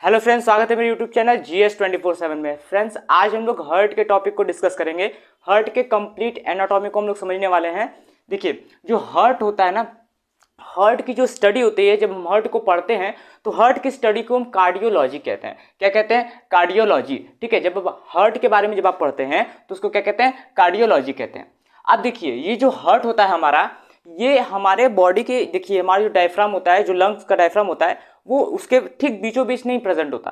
Hello friends, स्वागत है मेरे यूट्यूब चैनल GS24/7 में। फ्रेंड्स, आज हम लोग हार्ट के टॉपिक को डिस्कस करेंगे। हार्ट के कंप्लीट एनाटॉमी को हम लोग समझने वाले हैं। देखिए, जो हार्ट होता है ना, हार्ट की जो स्टडी होती है, जब हम हार्ट को पढ़ते हैं तो हार्ट की स्टडी को हम कार्डियोलॉजी कहते हैं। क्या कहते हैं? कार्डियोलॉजी। ठीक है, जब हार्ट के बारे में जब आप पढ़ते हैं तो उसको क्या कहते हैं? कार्डियोलॉजी कहते हैं। अब देखिए, ये जो हार्ट होता है हमारा, ये हमारे बॉडी के, देखिए हमारा जो डायफ्राम होता है, जो लंग्स का डायफ्राम होता है, वो उसके ठीक बीचों बीच नहीं प्रेजेंट होता।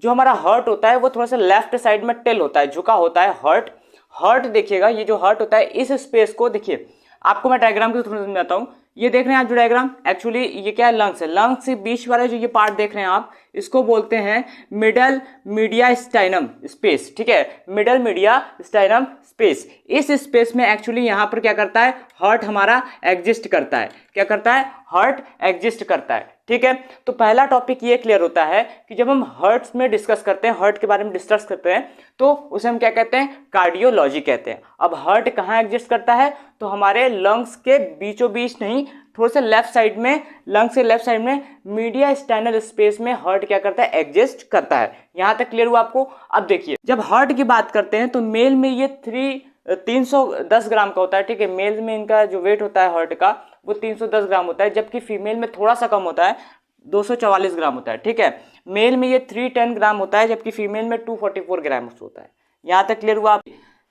जो हमारा हार्ट होता है वो थोड़ा सा लेफ्ट साइड में टिल होता है, झुका होता है हार्ट। हार्ट देखिएगा, ये जो हार्ट होता है, इस स्पेस को देखिए, आपको मैं डायग्राम के थ्रू समझाता हूँ। ये देख रहे हैं आप जो डायग्राम, एक्चुअली ये क्या है? लंग्स है। लंग्स के बीच वाला जो ये पार्ट देख रहे हैं आप, इसको बोलते हैं मिडल मीडिया स्टाइनम स्पेस। ठीक है, मिडल मीडिया स्टाइनम स्पेस। इस स्पेस में एक्चुअली यहां पर क्या करता है? हार्ट हमारा एग्जिस्ट करता है। क्या करता है? हार्ट एग्जिस्ट करता है। ठीक है, तो पहला टॉपिक ये क्लियर होता है कि जब हम हार्ट में डिस्कस करते हैं, हार्ट के बारे में डिस्कस करते हैं, तो उसे हम क्या कहते हैं? कार्डियोलॉजी कहते हैं। अब हार्ट कहाँ एग्जिस्ट करता है? तो हमारे लंग्स के बीचों बीच नहीं, थोड़े से लेफ्ट साइड में, लंग्स के लेफ्ट साइड में मीडिया स्टाइनल स्पेस में हार्ट क्या करता है? एग्जिस्ट करता है। यहां तक क्लियर हुआ आपको? अब देखिए, जब हार्ट की बात करते हैं तो मेल में ये 310 ग्राम का होता है। ठीक है, मेल में इनका जो वेट होता है हार्ट का, वो 310 ग्राम होता है, जबकि फीमेल में थोड़ा सा कम होता है, 244 ग्राम होता है। ठीक है, मेल में ये 310 ग्राम होता है, जबकि फीमेल में 244 ग्राम होता है। यहां तक क्लियर हुआ?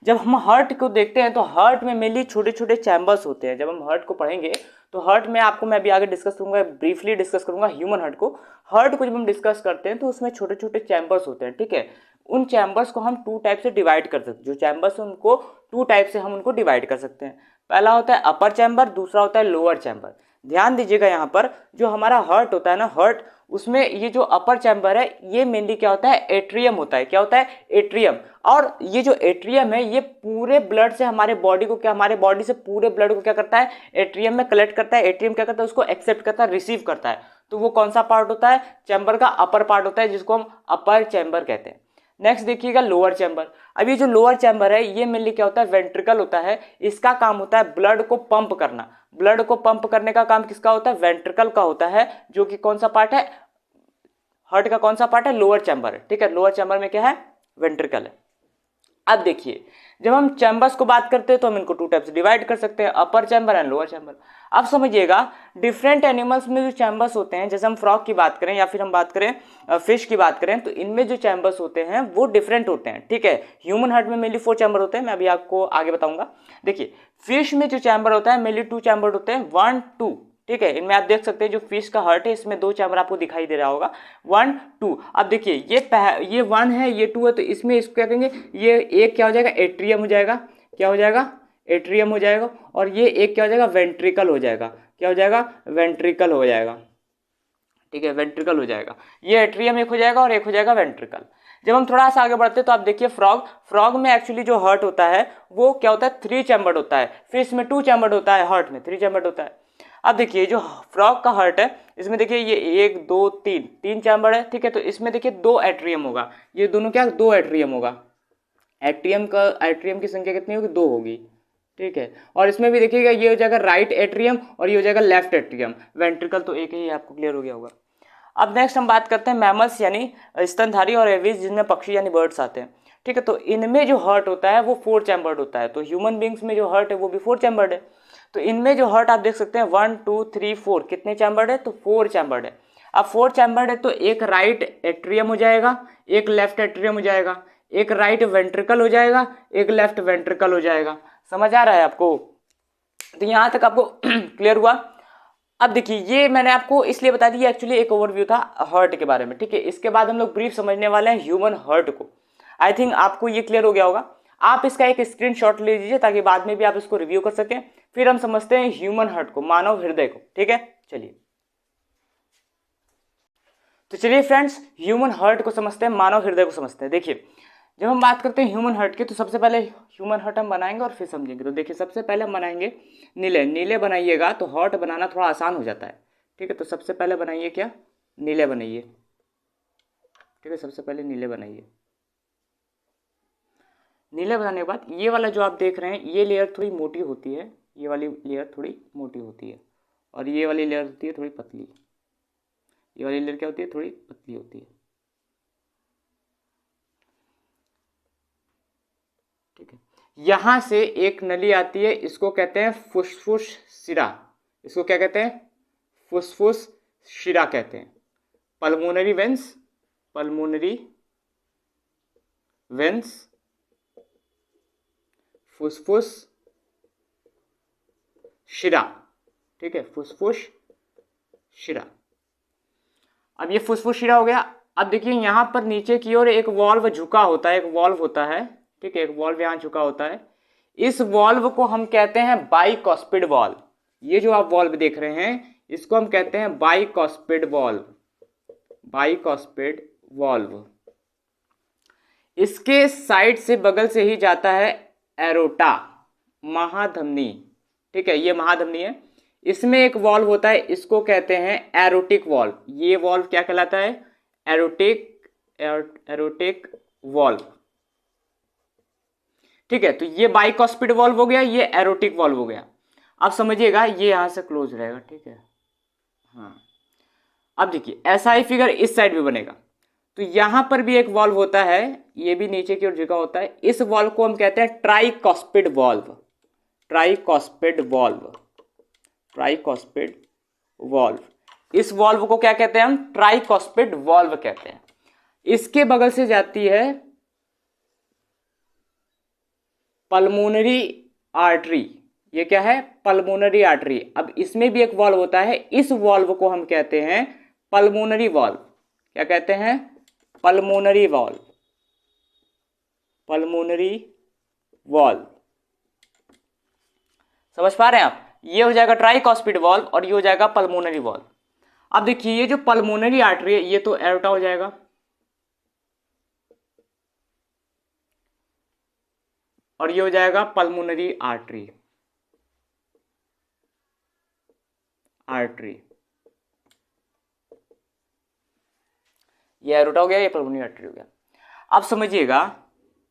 जब हम हार्ट को देखते हैं तो हार्ट में मेनली छोटे छोटे चैम्बर्स होते हैं। जब हम हार्ट को पढ़ेंगे तो हार्ट में आपको मैं अभी आगे डिस्कस करूंगा, ब्रीफली डिस्कस करूंगा ह्यूमन हार्ट को। हार्ट को जब हम डिस्कस करते हैं तो उसमें छोटे छोटे चैम्बर्स होते हैं। ठीक है, उन चैम्बर्स को हम टू टाइप से डिवाइड कर सकते हैं। जो चैम्बर्स हैं उनको टू टाइप से हम उनको डिवाइड कर सकते हैं। पहला होता है अपर चैम्बर, दूसरा होता है लोअर चैम्बर। ध्यान दीजिएगा, यहाँ पर जो हमारा हार्ट होता है ना, हार्ट, उसमें ये जो अपर चैम्बर है, ये मेनली क्या होता है? एट्रियम होता है। क्या होता है? एट्रियम। और ये जो एट्रियम है, ये पूरे ब्लड से हमारे बॉडी को क्या, हमारे बॉडी से पूरे ब्लड को क्या करता है? एट्रियम में कलेक्ट करता है। एट्रियम क्या करता है? उसको एक्सेप्ट करता है, रिसीव करता है। तो वो कौन सा पार्ट होता है? चैम्बर का अपर पार्ट होता है, जिसको हम अपर चैम्बर कहते हैं। नेक्स्ट देखिएगा लोअर चैम्बर। अब ये जो लोअर चैम्बर है, ये मेनली क्या होता है? वेंट्रिकल होता है। इसका काम होता है ब्लड को पंप करना। ब्लड को पंप करने का काम किसका होता है? वेंट्रिकल का होता है, जो कि कौन सा पार्ट है? हार्ट का कौन सा पार्ट है? लोअर चैम्बर है। ठीक है, लोअर चैम्बर में क्या है? वेंट्रिकल है। अब देखिए, जब हम चैम्बर्स को बात करते हैं तो हम इनको टू टाइप से डिवाइड कर सकते हैं, अपर चैम्बर एंड लोअर चैम्बर। अब समझिएगा, डिफरेंट एनिमल्स में जो चैम्बर्स होते हैं, जैसे हम फ्रॉग की बात करें या फिर हम बात करें फिश की बात करें, तो इनमें जो चैम्बर्स होते हैं वो डिफरेंट होते हैं। ठीक है, ह्यूमन हार्ट में मेनली 4 चैम्बर होते हैं, मैं अभी आपको आगे बताऊंगा। देखिए, फिश में जो चैम्बर होता है मेनली 2 चैम्बर होते हैं, 1 2। ठीक है, इनमें आप देख सकते हैं जो फिश का हार्ट है, इसमें 2 चैम्बर आपको दिखाई दे रहा होगा, 1 2। अब देखिए, ये 1 है, ये 2 है, तो इसमें इसको क्या कहेंगे? ये एक क्या हो जाएगा? एट्रियम हो जाएगा। क्या हो जाएगा? एट्रियम हो जाएगा। और ये एक क्या हो जाएगा? वेंट्रिकल हो जाएगा। क्या हो जाएगा? वेंट्रिकल हो जाएगा। ठीक है, वेंट्रिकल हो जाएगा। ये एट्रियम एक हो जाएगा और एक हो जाएगा वेंट्रिकल। जब हम थोड़ा सा आगे बढ़ते हैं तो आप देखिए, फ्रॉग में एक्चुअली जो हार्ट होता है वो क्या होता है? 3 चैम्बर्ड होता है। फिश में 2 चैम्बर्ड होता है, हार्ट में 3 चैम्बर्ड होता है। अब देखिए, जो फ्रॉग का हार्ट है, इसमें देखिए ये 1 2 3 चैम्बर है। ठीक है, तो इसमें देखिए 2 एट्रियम होगा। ये दोनों क्या? 2 एट्रियम होगा। एट्रियम की संख्या कितनी होगी? 2 होगी। ठीक है, और इसमें भी देखिएगा, ये हो जाएगा राइट एट्रियम और ये हो जाएगा लेफ्ट एट्रियम। वेंट्रिकल तो एक ही, आपको क्लियर हो गया होगा। अब नेक्स्ट हम बात करते हैं मैमल्स यानी स्तनधारी और एविज, जिनमें पक्षी यानी बर्ड्स आते हैं। ठीक है, तो इनमें जो हार्ट होता है वो 4 चैम्बर्ड होता है। तो ह्यूमन बींग्स में जो हार्ट है वो भी 4 चैम्बर्ड है। तो इनमें जो हार्ट आप देख सकते हैं 1 2 3 4, कितने चैम्बर्ड है? तो 4 चैम्बर्ड है। अब 4 चैम्बर्ड है तो एक राइट एट्रियम हो जाएगा, एक लेफ्ट एट्रियम हो जाएगा, एक राइट वेंट्रिकल हो जाएगा, एक लेफ्ट वेंट्रिकल हो जाएगा। समझ आ रहा है आपको? तो यहां तक आपको क्लियर हुआ? अब देखिए, ये मैंने आपको इसलिए बता दी, एक्चुअली एक ओवरव्यू था हार्ट के बारे में। ठीक है, इसके बाद हम लोग ब्रीफ समझने वाले हैं ह्यूमन हार्ट को। आई थिंक आपको ये क्लियर हो गया होगा। आप इसका एक स्क्रीनशॉट ले लीजिए ताकि बाद में भी आप इसको रिव्यू कर सकें। फिर हम समझते हैं ह्यूमन हार्ट को, मानव हृदय को। ठीक है, चलिए। तो चलिए फ्रेंड्स, ह्यूमन हार्ट को समझते हैं, मानव हृदय को समझते हैं। देखिए, जब हम बात करते हैं ह्यूमन हार्ट की, तो सबसे पहले ह्यूमन हार्ट हम बनाएंगे और फिर समझेंगे। तो देखिए, सबसे पहले हम बनाएंगे नीले। नीले बनाइएगा तो हार्ट बनाना थोड़ा आसान हो जाता है। ठीक है, तो सबसे पहले बनाइए क्या? नीले बनाइए। ठीक है, सबसे पहले नीले बनाइए। नीले बनाने के बाद ये वाला जो आप देख रहे हैं, ये लेयर थोड़ी मोटी होती है, ये वाली लेयर थोड़ी मोटी होती है, और ये वाली लेयर होती है थोड़ी पतली। ये वाली लेयर क्या होती है? थोड़ी पतली होती है। यहां से एक नली आती है, इसको कहते हैं फुसफुस शिरा। इसको क्या कहते हैं? फुसफुस शिरा कहते हैं। पल्मोनरी वेंस, पल्मोनरी वेंस, फुसफुस शिरा। ठीक है, फुसफुस शिरा। अब ये फुसफुस शिरा हो गया। अब देखिए यहां पर नीचे की ओर एक वॉल्व झुका होता है, एक वॉल्व होता है। ठीक है, एक वॉल्व यहां झुका होता है। इस वॉल्व को हम कहते हैं बाइकॉस्पिड वॉल्व। ये जो आप वॉल्व देख रहे हैं इसको हम कहते हैं बाइकॉस्पिड वॉल्व, बाइकॉस्पिड वॉल्व। इसके साइड से बगल से ही जाता है एरोटा, महाधमनी। ठीक है, ये महाधमनी है। इसमें एक वॉल्व होता है, इसको कहते हैं एरोटिक वॉल्व। ये वॉल्व क्या कहलाता है? Aortic valve. ठीक है, तो ये बाइकॉस्पिड वॉल्व हो गया, ये एरोटिक वॉल्व हो गया। अब समझिएगा ये यहां से क्लोज रहेगा। ठीक है, हाँ। अब देखिए ऐसा ही फिगर इस साइड भी बनेगा। तो यहां पर भी एक वॉल्व होता है, ये भी नीचे की ओर झुका होता है। इस वॉल्व को हम कहते हैं tricuspid valve, tricuspid valve, tricuspid valve. इस वॉल्व को क्या कहते हैं हम? ट्राइकॉस्पिड वॉल्व कहते हैं। इसके बगल से जाती है पल्मोनरी आर्टरी। ये क्या है? Pulmonary artery. अब इसमें भी एक वॉल्व होता है, इस वॉल्व को हम कहते हैं पल्मोनरी वॉल्व। क्या कहते हैं? Pulmonary valve, pulmonary valve. समझ पा रहे हैं आप? ये हो जाएगा ट्राइकॉस्पिड वॉल्व और ये हो जाएगा पल्मोनरी वॉल्व। अब देखिए ये जो पल्मोनरी आर्टरी है ये तो एरोटा हो जाएगा, और ये हो जाएगा पल्मोनरी आर्टरी, आर्टरी। ये एरोटा हो गया, ये पल्मोनरी आर्टरी हो गया। अब समझिएगा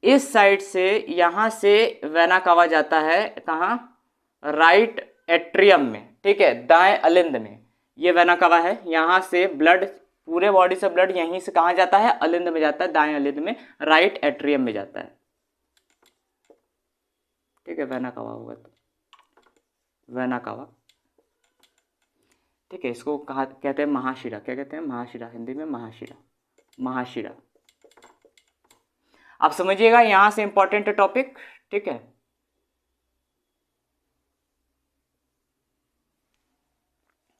इस साइड से यहां से वेना कावा जाता है कहां? राइट एट्रियम में। ठीक है, दाएं अलिंद में ये वेना कावा है। यहां से ब्लड, पूरे बॉडी से ब्लड यहीं से कहां जाता है? अलिंद में जाता है, दाएं अलिंद में, राइट एट्रियम में जाता है। ठीक है, वेना कावा होगा तो वेना कावा। ठीक है, इसको कहा कहते हैं महाशिरा। क्या कहते हैं? महाशिरा, हिंदी में महाशिरा, महाशिरा। अब समझिएगा यहां से इंपॉर्टेंट टॉपिक। ठीक है,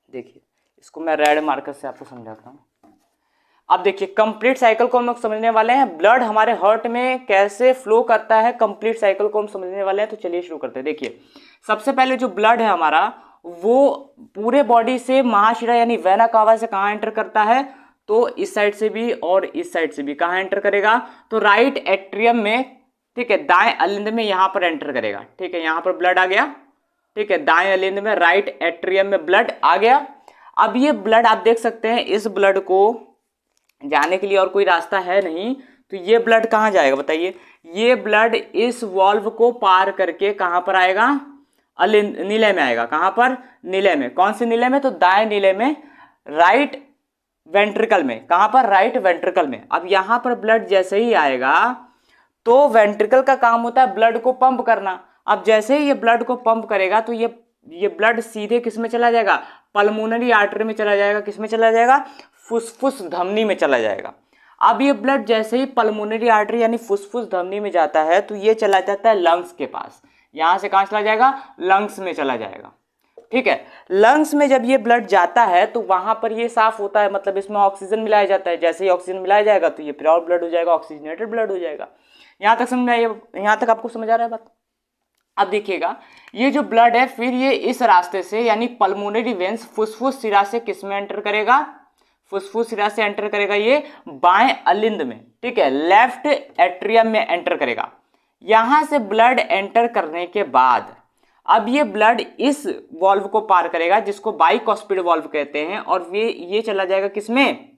देखिए इसको मैं रेड मार्कर से आपको समझाता हूं। अब देखिए कंप्लीट साइकिल को हम लोग समझने वाले हैं। ब्लड हमारे हार्ट में कैसे फ्लो करता है, कंप्लीट साइकिल को हम समझने वाले हैं। तो चलिए शुरू करते हैं। देखिए सबसे पहले जो ब्लड है हमारा वो पूरे बॉडी से महाशिरा यानी वेना कावा से कहां एंटर करता है? तो इस साइड से भी और इस साइड से भी। कहां एंटर करेगा? तो राइट एट्रियम में। ठीक है, दाएं अलिंद में यहां पर एंटर करेगा। ठीक है, यहां पर ब्लड आ गया। ठीक है, दाएं अलिंद में राइट एट्रियम में ब्लड आ गया। अब ये ब्लड आप देख सकते हैं, इस ब्लड को जाने के लिए और कोई रास्ता है नहीं, तो ये ब्लड कहां जाएगा बताइए? ये ब्लड इस वॉल्व को पार करके कहां पर आएगा? नीले में आएगा। कहां पर? नीले में। कौन से नीले में? तो दाएं नीले में, राइट वेंट्रिकल में। कहां पर? राइट वेंट्रिकल में। अब यहां पर ब्लड जैसे ही आएगा तो वेंट्रिकल का काम होता है ब्लड को पंप करना। अब जैसे ही ये ब्लड को पंप करेगा तो ये ब्लड सीधे किस में चला जाएगा? पल्मोनरी आर्टरी में चला जाएगा। किस में चला जाएगा? फुसफुस धमनी में चला जाएगा। अब ये ब्लड जैसे ही पल्मोनरी आर्टरी यानी फुसफुस धमनी में जाता है तो ये चला जाता है लंग्स के पास। यहां से कहां चला जाएगा? लंग्स में चला जाएगा। ठीक है, लंग्स में जब ये ब्लड जाता है तो वहां पर ये साफ होता है, मतलब इसमें ऑक्सीजन मिलाया जाता है। जैसे ही ऑक्सीजन मिलाया जाएगा तो ये प्योर ब्लड हो जाएगा, ऑक्सीजनेटेड ब्लड हो जाएगा। यहां तक समझ आइए? यहां तक आपको समझ आ रहा है बात? अब देखिएगा ये जो ब्लड है फिर ये इस रास्ते से यानी पल्मोनरी वेंस फुसफुस शिरा से किस में एंटर करेगा? फुसफुस शिरा से एंटर करेगा ये बाएं अलिंद में। ठीक है, लेफ्ट एट्रियम में एंटर करेगा। यहां से ब्लड एंटर करने के बाद अब ये ब्लड इस वॉल्व को पार करेगा जिसको बाइकॉस्पिड वॉल्व कहते हैं, और ये चला जाएगा किसमें?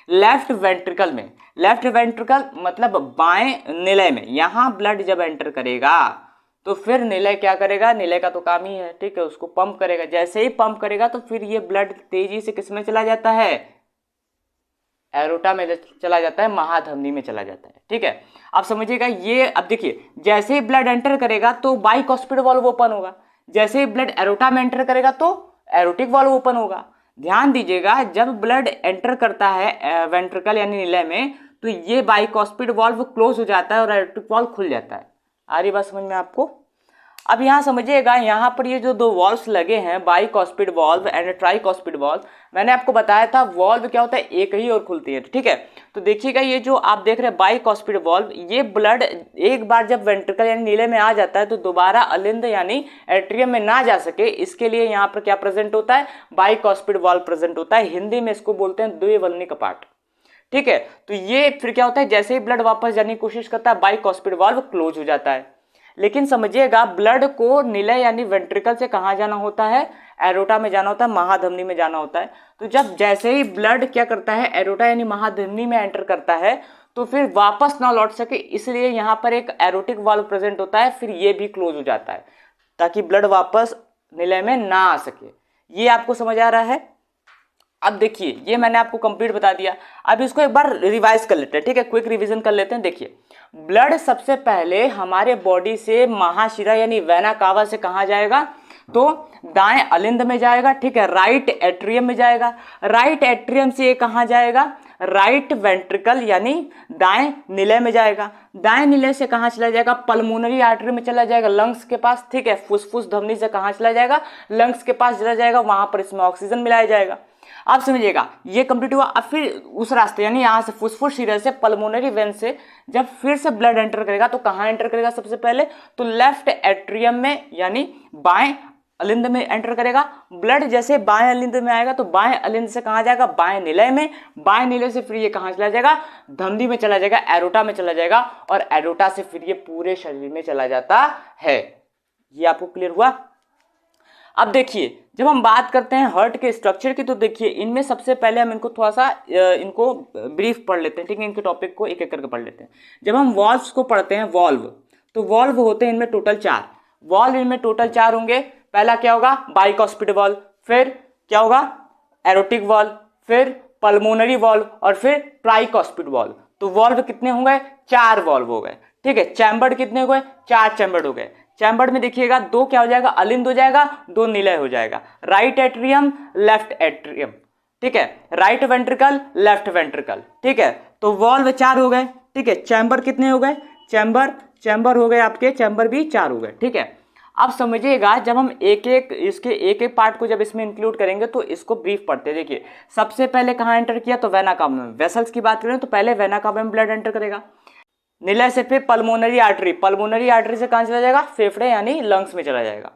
लेफ्ट वेंट्रिकल में। लेफ्ट वेंट्रिकल मतलब बाएं निलय में। यहां ब्लड जब एंटर करेगा तो फिर निलय क्या करेगा? निलय का तो काम ही है, ठीक है, उसको पंप करेगा। जैसे ही पंप करेगा तो फिर ये ब्लड तेजी से किसमें चला जाता है? एरोटा में चला जाता है, महाधमनी में चला जाता है। ठीक है, अब समझिएगा ये। अब देखिए जैसे ही ब्लड एंटर करेगा तो बाइकॉस्पिड वाल्व ओपन होगा, जैसे ही ब्लड एरोटा में एंटर करेगा तो एरोटिक वाल्व ओपन होगा। ध्यान दीजिएगा, जब ब्लड एंटर करता है वेंट्रिकल यानी निलय में, तो ये बाइकॉस्पिड वाल्व क्लोज हो जाता है और एरोटिक वाल्व खुल जाता है। आ रही बात समझ में आपको? अब यहाँ समझिएगा, यहाँ पर ये जो दो वॉल्व्स लगे हैं, बाइकॉस्पिड वाल्व एंड ट्राइकॉस्पिड वाल्व, मैंने आपको बताया था वाल्व क्या होता है, एक ही और खुलती है। ठीक है, तो देखिएगा ये जो आप देख रहे हैं बाइकॉस्पिड वाल्व, ये ब्लड एक बार जब वेंट्रिकल यानी नीले में आ जाता है तो दोबारा अलिंद यानी एट्रियम में ना जा सके, इसके लिए यहाँ पर क्या प्रेजेंट होता है, बाइकॉस्पिड वाल्व प्रेजेंट होता है। हिंदी में इसको बोलते हैं द्विवल्नी कपाट। ठीक है, तो ये फिर क्या होता है, जैसे ही ब्लड वापस जाने की कोशिश करता है बाइकॉस्पिड वाल्व क्लोज हो जाता है। लेकिन समझिएगा, ब्लड को निलय यानी वेंट्रिकल से कहाँ जाना होता है, एरोटा में जाना होता है, महाधमनी में जाना होता है। तो जब जैसे ही ब्लड क्या करता है, एरोटा यानी महाधमनी में एंटर करता है, तो फिर वापस ना लौट सके, इसलिए यहाँ पर एक एरोटिक वाल्व प्रेजेंट होता है, फिर ये भी क्लोज हो जाता है ताकि ब्लड वापस निलय में ना आ सके। ये आपको समझ आ रहा है? अब देखिए, ये मैंने आपको कंप्लीट बता दिया। अब इसको एक बार रिवाइज कर लेते हैं। ठीक है, क्विक रिवीजन कर लेते हैं। देखिए, ब्लड सबसे पहले हमारे बॉडी से महाशिरा यानी वेना कावा से कहाँ जाएगा, तो दाएं अलिंद में जाएगा। ठीक है, राइट एट्रियम में जाएगा। राइट एट्रियम से ये कहाँ जाएगा, राइट वेंट्रिकल यानी दाएं निलय में जाएगा। दाएं निलय से कहाँ चला जाएगा, पल्मोनरी आर्टरी में चला जाएगा, लंग्स के पास। ठीक है, फुसफुस धमनी से कहाँ चला जाएगा, लंग्स के पास चला जाएगा, वहां पर इसमें ऑक्सीजन मिलाया जाएगा। आप समझिएगा, ये कंप्लीट हुआ। अब फिर उस रास्ते यानी यहाँ से फुसफुस शिरा से पल्मोनरी वेन से जब फिर से ब्लड एंटर करेगा तो कहाँ एंटर करेगा सबसे पहले, तो लेफ्ट एट्रियम में यानी बाएं अलिंद में एंटर करेगा। ब्लड जैसे बाएं अलिंद में आएगा तो बाएं अलिंद से कहाँ जाएगा, बाएं निलय में। बाएं निलय से फिर ये कहाँ चला जाएगा, धमनी में चला जाएगा, एरोटा में चला जाएगा, और एरोटा से फिर ये पूरे शरीर में चला जाता है। ये आपको क्लियर हुआ? अब देखिए, जब हम बात करते हैं हार्ट के स्ट्रक्चर की, तो देखिए इनमें सबसे पहले हम इनको थोड़ा सा इनको ब्रीफ पढ़ लेते हैं। ठीक है, इनके टॉपिक को एक एक करके पढ़ लेते हैं। जब हम वॉल्व्स को पढ़ते हैं, वॉल्व, तो वॉल्व होते हैं इनमें टोटल 4। वॉल्व इनमें टोटल 4 होंगे। पहला क्या होगा, बाइकॉस्पिड वॉल्व, फिर क्या होगा, एरोटिक वॉल्व, फिर पल्मोनरी वॉल्व, और फिर ट्राइकॉस्पिड वॉल्व। तो वॉल्व कितने हो गए, 4 वॉल्व हो गए। ठीक है, चैम्बर कितने हो गए, 4 चैम्बर हो गए। चैम्बर में देखिएगा 2 क्या हो जाएगा, अलिंद हो जाएगा, 2 निलय हो जाएगा। Right atrium, left atrium. ठीक है, राइट वेंट्रिकल, लेफ्ट वेंट्रिकल। ठीक है, तो वॉल्व 4 हो गए। ठीक है, चैम्बर कितने हो गए, चैम्बर हो गए आपके, चैम्बर भी 4 हो गए। ठीक है, अब समझिएगा, जब हम एक एक पार्ट को जब इसमें इंक्लूड करेंगे तो इसको ब्रीफ पढ़ते हैं। देखिए, सबसे पहले कहाँ एंटर किया, तो वेना कावा में। वेसल्स की बात करें तो पहले वेना कावा में ब्लड एंटर करेगा। निलय से फिर पल्मोनरी आर्टरी, पल्मोनरी आर्टरी से कहाँ चला जाएगा, फेफड़े यानी लंग्स में चला जाएगा।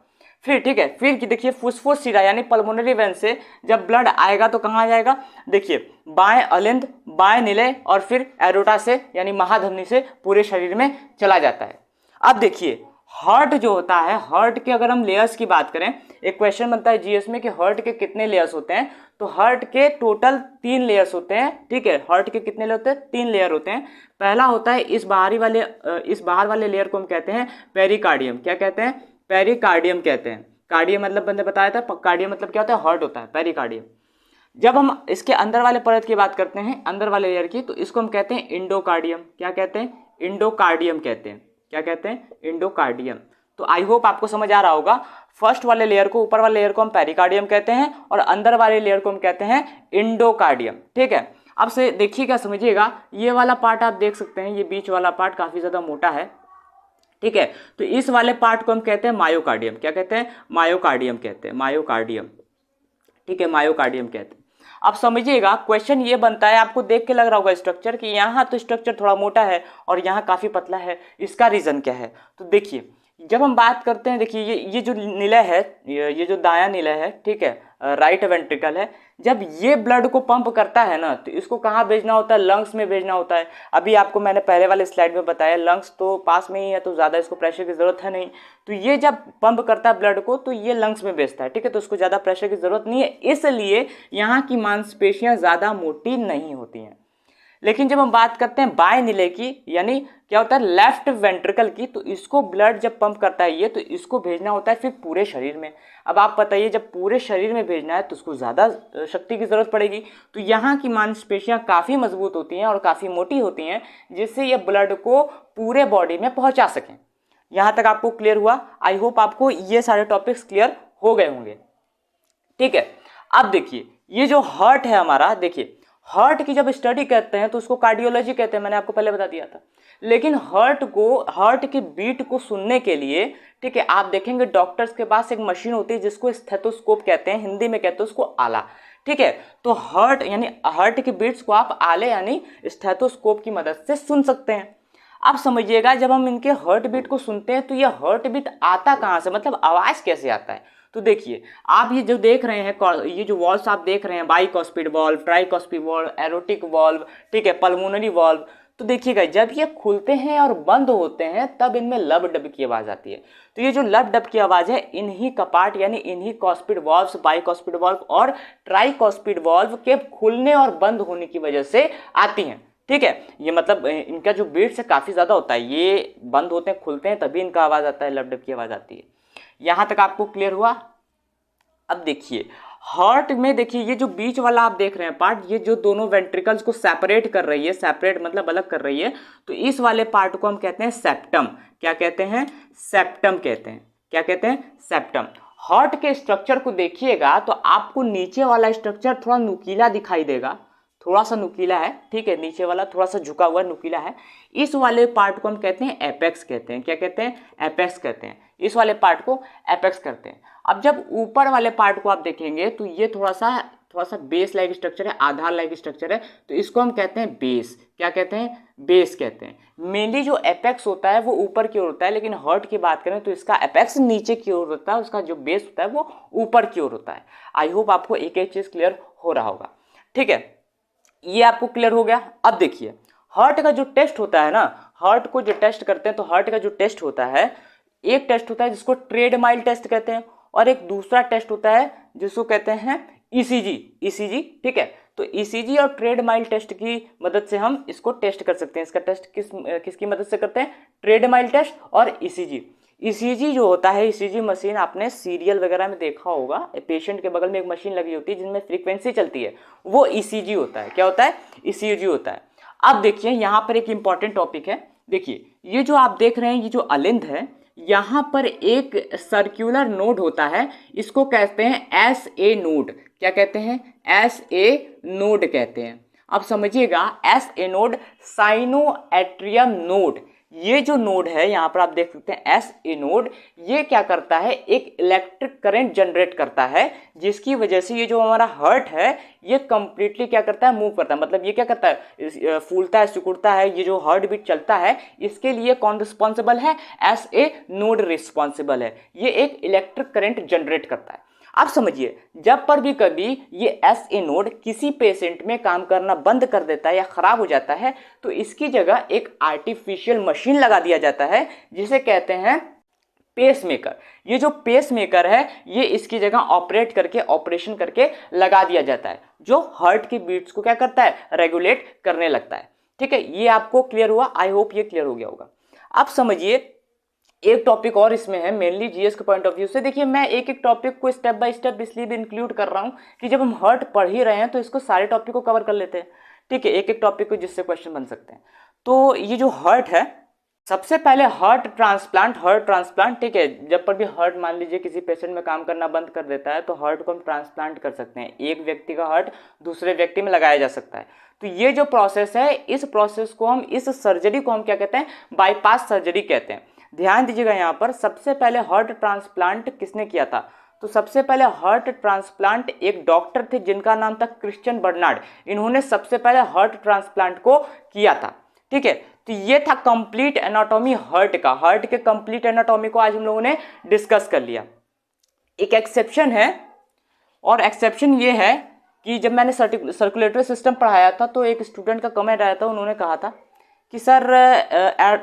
फिर ठीक है, फिर देखिए फुसफुस शिरा यानी पल्मोनरी वेन से जब ब्लड आएगा तो कहाँ जाएगा, देखिए बाएं अलिंद, बाएं निलय, और फिर एरोटा से यानी महाधमनी से पूरे शरीर में चला जाता है। अब देखिए, हार्ट जो होता है, हार्ट के अगर हम लेयर्स की बात करें, एक क्वेश्चन बनता है जीएस में कि हार्ट के कितने लेयर्स होते हैं, तो हार्ट के टोटल 3 लेयर्स होते हैं। ठीक है, हार्ट के कितने लेयर होते हैं, 3 लेयर होते हैं। पहला होता है इस बाहर वाले लेयर को हम कहते हैं पेरिकार्डियम। क्या कहते हैं, पेरिकार्डियम कहते हैं। कार्डियम मतलब मैंने बताया था, कार्डियम मतलब क्या होता है, हार्ट होता है, पेरिकार्डियम। जब हम इसके अंदर वाले परत की बात करते हैं, अंदर वाले लेयर की, तो इसको हम कहते हैं इंडोकार्डियम। क्या कहते हैं, इंडोकार्डियम कहते हैं। क्या कहते हैं, इंडोकार्डियम। तो आई होप आपको समझ आ रहा होगा। फर्स्ट वाले लेयर को, ऊपर वाले लेयर को हम पेरिकार्डियम कहते हैं, और अंदर वाले लेयर को हम कहते हैं इंडोकार्डियम। ठीक है, अब से देखिएगा, समझिएगा, ये वाला पार्ट आप देख सकते हैं, ये बीच वाला पार्ट काफी ज्यादा मोटा है। ठीक है, तो इस वाले पार्ट को हम कहते हैं मायोकार्डियम। क्या कहते हैं, मायोकार्डियम कहते हैं, मायोकार्डियम। ठीक है, मायोकार्डियम कहते हैं। अब समझिएगा, क्वेश्चन ये बनता है, आपको देख के लग रहा होगा स्ट्रक्चर कि यहाँ तो स्ट्रक्चर थोड़ा मोटा है और यहाँ काफी पतला है, इसका रीजन क्या है। तो देखिए, जब हम बात करते हैं, देखिए ये जो निलय है, ये जो दायां निलय है, ठीक है, राइट वेंट्रिकल है, जब ये ब्लड को पंप करता है ना, तो इसको कहाँ भेजना होता है, लंग्स में भेजना होता है। अभी आपको मैंने पहले वाले स्लाइड में बताया, लंग्स तो पास में ही है, तो ज़्यादा इसको प्रेशर की ज़रूरत है नहीं। तो ये जब पंप करता है ब्लड को, तो ये लंग्स में भेजता है। ठीक है, तो उसको ज़्यादा प्रेशर की ज़रूरत नहीं है, इसलिए यहाँ की मांसपेशियाँ ज़्यादा मोटी नहीं होती हैं। लेकिन जब हम बात करते हैं बाएं नीले की, यानी क्या होता है लेफ्ट वेंट्रिकल की, तो इसको ब्लड जब पंप करता है ये, तो इसको भेजना होता है फिर पूरे शरीर में। अब आप बताइए जब पूरे शरीर में भेजना है तो उसको ज़्यादा शक्ति की ज़रूरत पड़ेगी। तो यहाँ की मांसपेशियाँ काफ़ी मजबूत होती हैं और काफ़ी मोटी होती हैं, जिससे ये ब्लड को पूरे बॉडी में पहुँचा सकें। यहाँ तक आपको क्लियर हुआ? आई होप आपको ये सारे टॉपिक्स क्लियर हो गए होंगे। ठीक है, अब देखिए ये जो हार्ट है हमारा, देखिए हार्ट की जब स्टडी करते हैं तो उसको कार्डियोलॉजी कहते हैं, मैंने आपको पहले बता दिया था। लेकिन हार्ट की बीट को सुनने के लिए, ठीक है, आप देखेंगे डॉक्टर्स के पास एक मशीन होती है जिसको स्टेथोस्कोप कहते हैं, हिंदी में कहते हैं उसको आला। ठीक है, तो हार्ट यानी हार्ट की बीट्स को आप आले यानी स्टेथोस्कोप की मदद से सुन सकते हैं। अब समझिएगा जब हम इनके हार्ट बीट को सुनते हैं तो ये हार्ट बीट आता कहाँ से, मतलब आवाज़ कैसे आता है। तो देखिए आप ये जो देख रहे हैं, ये जो वॉल्व्स आप देख रहे हैं, बाइकॉस्पिड valve, tricuspid valve, aortic valve, ठीक है, पल्मोनरी वॉल्व, तो देखिएगा जब ये खुलते हैं और बंद होते हैं तब इनमें लब डब की आवाज़ आती है। तो ये जो लब डब की आवाज़ है इन्हीं कपाट यानी इन्हीं कॉस्पिड वॉल्व्स, बाइकॉस्पिड वॉल्व और ट्राइकॉस्पिड वॉल्व के खुलने और बंद होने की वजह से आती हैं। ठीक है, ये मतलब इनका जो बीट्स है काफ़ी ज़्यादा होता है, ये बंद होते हैं खुलते हैं तभी इनका आवाज़ आता है, लब डब की आवाज़ आती है। यहाँ तक आपको क्लियर हुआ? अब देखिए हार्ट में, देखिए ये जो बीच वाला आप देख रहे हैं पार्ट, ये जो दोनों वेंट्रिकल्स को सेपरेट कर रही है, सेपरेट मतलब अलग कर रही है, तो इस वाले पार्ट को हम कहते हैं सेप्टम। क्या कहते हैं? सेप्टम कहते हैं। क्या कहते हैं? सेप्टम। हार्ट के स्ट्रक्चर को देखिएगा तो आपको नीचे वाला स्ट्रक्चर थोड़ा नुकीला दिखाई देगा, थोड़ा सा नुकीला है, ठीक है, नीचे वाला थोड़ा सा झुका हुआ नुकीला है। इस वाले पार्ट को हम कहते हैं एपेक्स कहते हैं। क्या कहते हैं? एपेक्स कहते हैं। इस वाले पार्ट को एपेक्स करते हैं। अब जब ऊपर वाले पार्ट को आप देखेंगे तो ये थोड़ा सा बेस लाइक स्ट्रक्चर है, आधार लाइक स्ट्रक्चर है, तो इसको हम कहते हैं बेस। क्या कहते हैं? बेस कहते हैं। मेनली जो एपेक्स होता है वो ऊपर की ओर होता है, लेकिन हार्ट की बात करें तो इसका एपेक्स नीचे की ओर होता है, उसका जो बेस होता है वो ऊपर की ओर होता है। आई होप आपको एक एक चीज़ क्लियर हो रहा होगा। ठीक है, ये आपको क्लियर हो गया। अब देखिए हार्ट का जो टेस्ट होता है ना, हार्ट को जो टेस्ट करते हैं तो हार्ट का जो टेस्ट होता है, एक टेस्ट होता है जिसको ट्रेडमाइल टेस्ट कहते हैं और एक दूसरा टेस्ट होता है जिसको कहते हैं ईसीजी। ठीक है, तो ईसीजी और ट्रेडमाइल टेस्ट की मदद से हम इसको टेस्ट कर सकते हैं। इसका टेस्ट किसकी मदद से करते हैं? ट्रेडमाइल टेस्ट और ईसीजी। ईसीजी जो होता है, ईसीजी मशीन आपने सीरियल वगैरह में देखा होगा, पेशेंट के बगल में एक मशीन लगी होती है जिनमें फ्रीक्वेंसी चलती है, वो ईसीजी होता है। क्या होता है? ईसीजी होता है। अब देखिए यहाँ पर एक इंपॉर्टेंट टॉपिक है। देखिए ये जो आप देख रहे हैं, ये जो अलिंद है, यहाँ पर एक सर्कुलर नोड होता है, इसको कहते हैं SA नोड। क्या कहते हैं? SA नोड कहते हैं। अब समझिएगा SA नोड, साइनोएट्रियम नोड, ये जो नोड है यहाँ पर आप देख सकते हैं SA नोड, ये क्या करता है? एक इलेक्ट्रिक करंट जनरेट करता है, जिसकी वजह से ये जो हमारा हार्ट है ये कंप्लीटली क्या करता है? मूव करता है। मतलब ये क्या करता है? फूलता है, सिकुड़ता है। ये जो हार्ट बीट चलता है इसके लिए कौन रिस्पॉन्सिबल है? SA नोड रिस्पॉन्सिबल है। ये एक इलेक्ट्रिक करंट जनरेट करता है। अब समझिए जब पर भी कभी ये SA नोड किसी पेशेंट में काम करना बंद कर देता है या खराब हो जाता है तो इसकी जगह एक आर्टिफिशियल मशीन लगा दिया जाता है जिसे कहते हैं पेसमेकर। ये जो पेसमेकर है ये इसकी जगह ऑपरेशन करके लगा दिया जाता है, जो हार्ट की बीट्स को क्या करता है? रेगुलेट करने लगता है। ठीक है, ये आपको क्लियर हुआ? आई होप ये क्लियर हो गया होगा। अब समझिए एक टॉपिक और इसमें है, मेनली जीएस के पॉइंट ऑफ व्यू से। देखिए मैं एक एक टॉपिक को स्टेप बाय स्टेप इसलिए भी इंक्लूड कर रहा हूँ कि जब हम हार्ट पढ़ ही रहे हैं तो इसको सारे टॉपिक को कवर कर लेते हैं। ठीक है, एक एक टॉपिक को जिससे क्वेश्चन बन सकते हैं। तो ये जो हार्ट है, सबसे पहले हार्ट ट्रांसप्लांट, ठीक है, जब पर भी हार्ट मान लीजिए किसी पेशेंट में काम करना बंद कर देता है तो हार्ट को हम ट्रांसप्लांट कर सकते हैं। एक व्यक्ति का हार्ट दूसरे व्यक्ति में लगाया जा सकता है। तो ये जो प्रोसेस है, इस प्रोसेस को हम, इस सर्जरी को हम क्या कहते हैं? बाईपास सर्जरी कहते हैं। ध्यान दीजिएगा यहाँ पर, सबसे पहले हार्ट ट्रांसप्लांट किसने किया था? तो सबसे पहले हार्ट ट्रांसप्लांट एक डॉक्टर थे जिनका नाम था क्रिश्चियन बर्नार्ड। इन्होंने सबसे पहले हार्ट ट्रांसप्लांट को किया था। ठीक है, तो ये था कंप्लीट एनाटॉमी हार्ट का। हार्ट के कंप्लीट एनाटॉमी को आज हम लोगों ने डिस्कस कर लिया। एक एक्सेप्शन है, और एक्सेप्शन ये है कि जब मैंने सर्कुलेटरी सिस्टम पढ़ाया था तो एक स्टूडेंट का कमेंट आया था, उन्होंने कहा था कि सर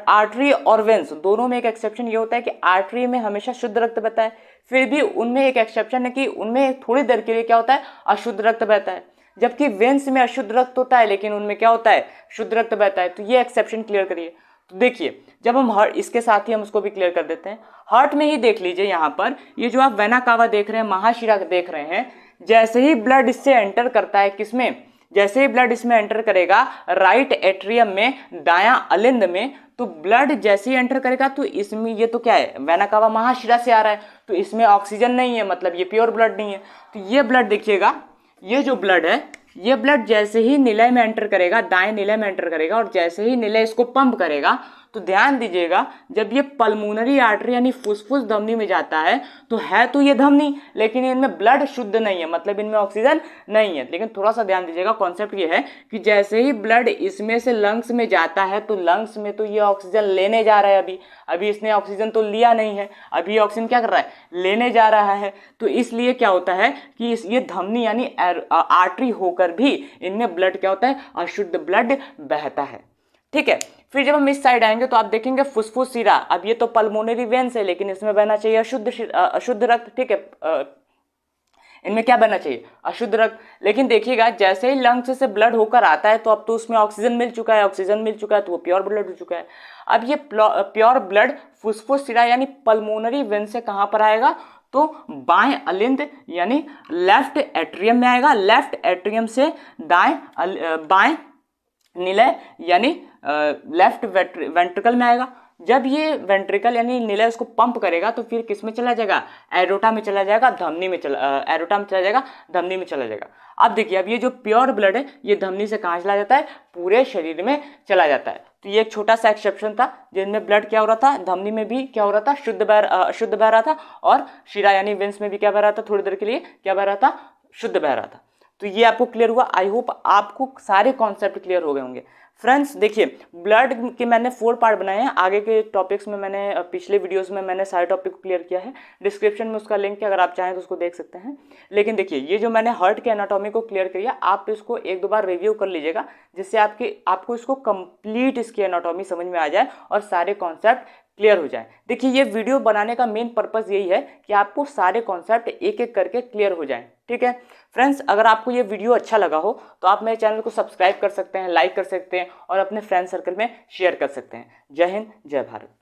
आर्टरी और वेंस दोनों में एक एक्सेप्शन ये होता है कि आर्टरी में हमेशा शुद्ध रक्त बहता है, फिर भी उनमें एक एक्सेप्शन है कि उनमें थोड़ी देर के लिए क्या होता है? अशुद्ध रक्त बहता है। जबकि वेन्स में अशुद्ध रक्त होता है लेकिन उनमें क्या होता है, शुद्ध रक्त बहता है। तो ये एक्सेप्शन क्लियर करिए। तो देखिए जब हम हार्ट, इसके साथ ही हम उसको भी क्लियर कर देते हैं। हार्ट में ही देख लीजिए, यहाँ पर ये जो आप वेना कावा देख रहे हैं, महाशिरा देख रहे हैं, जैसे ही ब्लड इससे एंटर करता है, किसमें, जैसे ही ब्लड इसमें एंटर करेगा राइट एट्रियम में, दायां अलिंद में, तो ब्लड जैसे ही एंटर करेगा तो इसमें, ये तो क्या है, वेना कावा महाशिरा से आ रहा है, तो इसमें ऑक्सीजन नहीं है, मतलब ये प्योर ब्लड नहीं है। तो ये ब्लड देखिएगा, ये जो ब्लड है, ये ब्लड जैसे ही निलय में एंटर करेगा, दाएं निलय में एंटर करेगा, और जैसे ही निलय इसको पंप करेगा, तो ध्यान दीजिएगा जब ये पल्मोनरी आर्टरी यानी फुसफुस धमनी में जाता है तो है तो ये धमनी, लेकिन इनमें ब्लड शुद्ध नहीं है, मतलब इनमें ऑक्सीजन नहीं है। लेकिन थोड़ा सा ध्यान दीजिएगा, कॉन्सेप्ट ये है कि जैसे ही ब्लड इसमें से लंग्स में जाता है तो लंग्स में तो ये ऑक्सीजन लेने जा रहा है, अभी इसने ऑक्सीजन तो लिया नहीं है, अभी ऑक्सीजन क्या कर रहा है, लेने जा रहा है। तो इसलिए क्या होता है कि ये धमनी यानी आर्टरी होकर भी इनमें ब्लड क्या होता है, अशुद्ध ब्लड बहता है। ठीक है, फिर जब हम इस साइड आएंगे तो आप देखेंगे फुसफुस शिरा, अब ये तो पल्मोनरी वेन्स है लेकिन इसमें बहना चाहिए अशुद्ध रक्त। ठीक है, इनमें क्या बहना चाहिए, अशुद्ध रक्त। लेकिन देखिएगा जैसे ही लंग्स से ब्लड होकर आता है तो अब तो उसमें ऑक्सीजन मिल चुका है, तो वो प्योर ब्लड हो चुका है। अब ये प्योर ब्लड फुसफुस शिरा यानी पल्मोनरी वेन से कहां पर आएगा, तो बाएं अलिंद यानी लेफ्ट एट्रियम में आएगा, लेफ्ट एट्रियम से बाएं निलय यानी लेफ्ट वेंट्रिकल में आएगा। जब ये वेंट्रिकल यानी निलय उसको पंप करेगा तो फिर किस में चला जाएगा, एरोटा में चला जाएगा, धमनी में एरोटा में चला जाएगा, धमनी में चला जाएगा। अब देखिए, अब ये जो प्योर ब्लड है ये धमनी से कहाँ चला जाता है, पूरे शरीर में चला जाता है। तो ये एक छोटा सा एक्सेप्शन था जिनमें ब्लड क्या हो रहा था, धमनी में भी क्या हो रहा था, शुद्ध बह रहा था, और शिरा यानी वेंस में भी क्या बह रहा था, थोड़ी देर के लिए क्या बह रहा था, शुद्ध बह रहा था। तो ये आपको क्लियर हुआ। आई होप आपको सारे कॉन्सेप्ट क्लियर हो गए होंगे। फ्रेंड्स देखिए, ब्लड के मैंने 4 पार्ट बनाए हैं, आगे के टॉपिक्स में मैंने पिछले वीडियोस में मैंने सारे टॉपिक को क्लियर किया है, डिस्क्रिप्शन में उसका लिंक है, अगर आप चाहें तो उसको देख सकते हैं। लेकिन देखिए, ये जो मैंने हार्ट के एनाटॉमी को क्लियर किया, आप इसको 1-2 बार रिव्यू कर लीजिएगा, जिससे आपको इसको कंप्लीट इसकी एनाटॉमी समझ में आ जाए और सारे कॉन्सेप्ट क्लियर हो जाए। देखिए, ये वीडियो बनाने का मेन पर्पस यही है कि आपको सारे कॉन्सेप्ट एक एक करके क्लियर हो जाएं। ठीक है फ्रेंड्स, अगर आपको ये वीडियो अच्छा लगा हो तो आप मेरे चैनल को सब्सक्राइब कर सकते हैं, लाइक कर सकते हैं और अपने फ्रेंड सर्कल में शेयर कर सकते हैं। जय हिंद, जय भारत।